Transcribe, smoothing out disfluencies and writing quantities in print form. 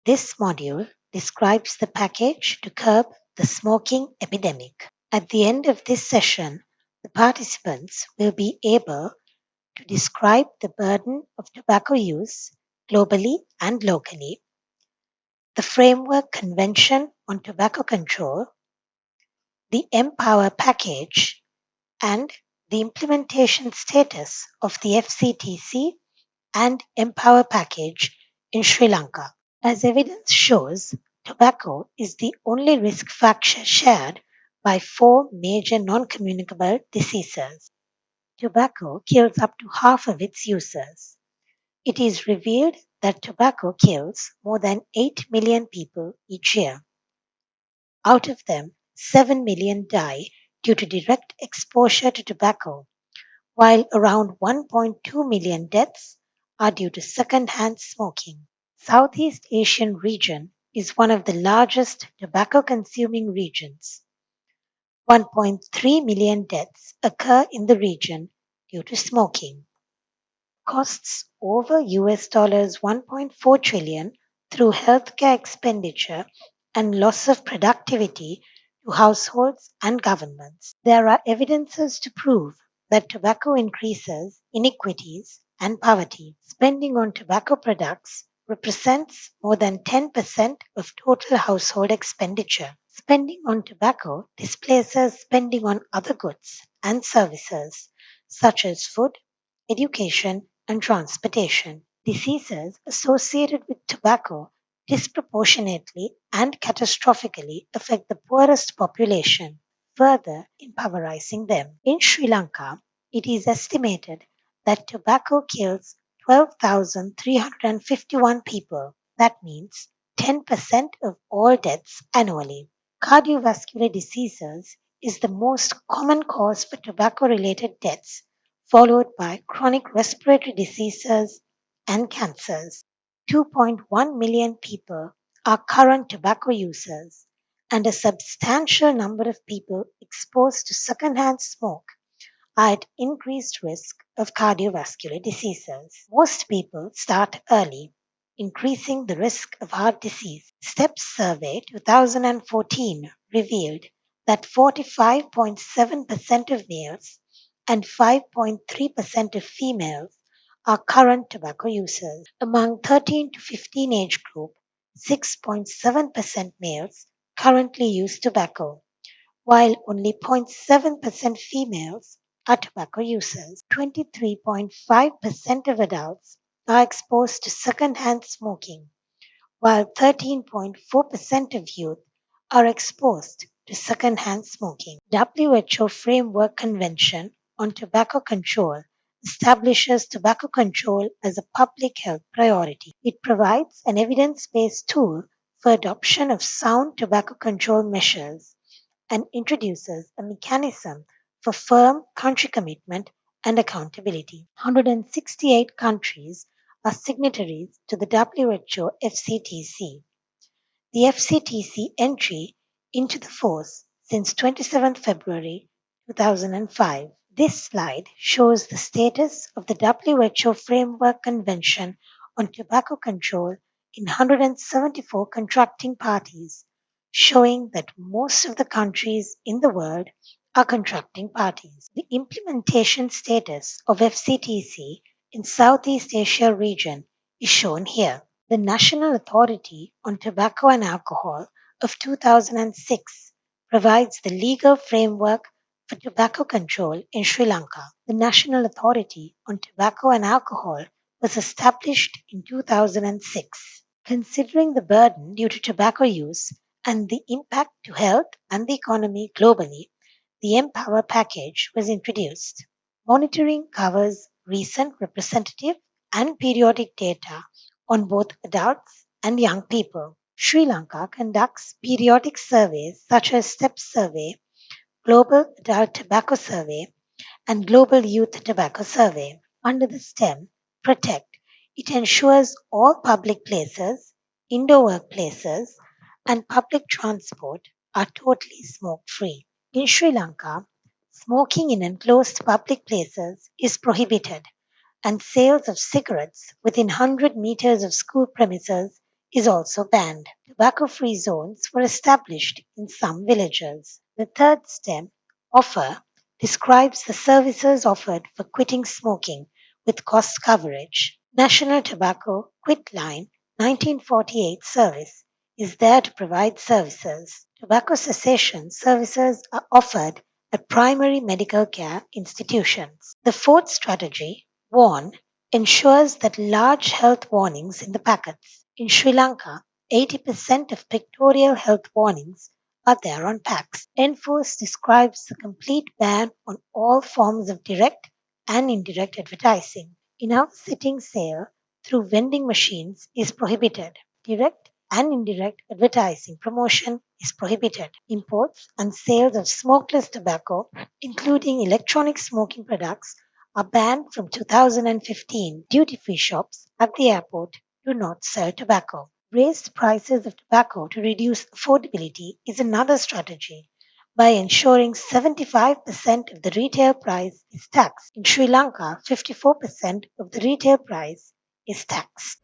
This module describes the package to curb the smoking epidemic. At the end of this session, the participants will be able to describe the burden of tobacco use globally and locally, the Framework Convention on Tobacco Control, the MPOWER package, and the implementation status of the FCTC and MPOWER package in Sri Lanka. As evidence shows, tobacco is the only risk factor shared by four major non-communicable diseases. Tobacco kills up to half of its users. It is revealed that tobacco kills more than 8 million people each year. Out of them, 7 million die due to direct exposure to tobacco, while around 1.2 million deaths are due to second-hand smoking. Southeast Asian region is one of the largest tobacco-consuming regions. 1.3 million deaths occur in the region due to smoking. Costs over US $1.4 trillion through healthcare expenditure and loss of productivity to households and governments. There are evidences to prove that tobacco increases inequities and poverty. Spending on tobacco products represents more than 10% of total household expenditure. Spending on tobacco displaces spending on other goods and services such as food, education, and transportation. Diseases associated with tobacco disproportionately and catastrophically affect the poorest population, further impoverishing them. In Sri Lanka, it is estimated that tobacco kills 12,351 people. That means 10% of all deaths annually. Cardiovascular diseases is the most common cause for tobacco related deaths, followed by chronic respiratory diseases and cancers. 2.1 million people are current tobacco users, and a substantial number of people exposed to secondhand smoke are at increased risk of cardiovascular diseases. Most people start early, increasing the risk of heart disease. STEPS Survey 2014 revealed that 45.7% of males and 5.3% of females are current tobacco users. Among 13 to 15 age group, 6.7% males currently use tobacco, while only 0.7% females are tobacco users. 23.5% of adults are exposed to secondhand smoking, while 13.4% of youth are exposed to secondhand smoking. WHO Framework Convention on Tobacco Control establishes tobacco control as a public health priority. It provides an evidence-based tool for adoption of sound tobacco control measures and introduces a mechanism for firm country commitment and accountability. 168 countries are signatories to the WHO FCTC. The FCTC entry into the force since 27 February 2005. This slide shows the status of the WHO Framework Convention on Tobacco Control in 174 contracting parties, showing that most of the countries in the world are contracting parties. The implementation status of FCTC in Southeast Asia region is shown here. The National Authority on Tobacco and Alcohol of 2006 provides the legal framework for tobacco control in Sri Lanka. The National Authority on Tobacco and Alcohol was established in 2006. Considering the burden due to tobacco use and the impact to health and the economy globally, the MPOWER package was introduced. Monitoring covers recent representative and periodic data on both adults and young people. Sri Lanka conducts periodic surveys such as STEPS Survey, Global Adult Tobacco Survey, and Global Youth Tobacco Survey. Under the STEM, Protect, it ensures all public places, indoor workplaces, and public transport are totally smoke-free. In Sri Lanka, smoking in enclosed public places is prohibited, and sales of cigarettes within 100 meters of school premises is also banned. Tobacco-free zones were established in some villages. The third STEM, offer, describes the services offered for quitting smoking with cost coverage. National Tobacco Quit Line 1948 service is there to provide services. Tobacco cessation services are offered at primary medical care institutions. The fourth strategy, warn, ensures that large health warnings in the packets. In Sri Lanka, 80% of pictorial health warnings are there on packs. Enforce describes the complete ban on all forms of direct and indirect advertising. In-house sitting sale through vending machines is prohibited. Direct and indirect advertising promotion is prohibited. Imports and sales of smokeless tobacco, including electronic smoking products, are banned from 2015. Duty-free shops at the airport do not sell tobacco. Raised prices of tobacco to reduce affordability is another strategy by ensuring 75% of the retail price is taxed. In Sri Lanka, 54% of the retail price is taxed.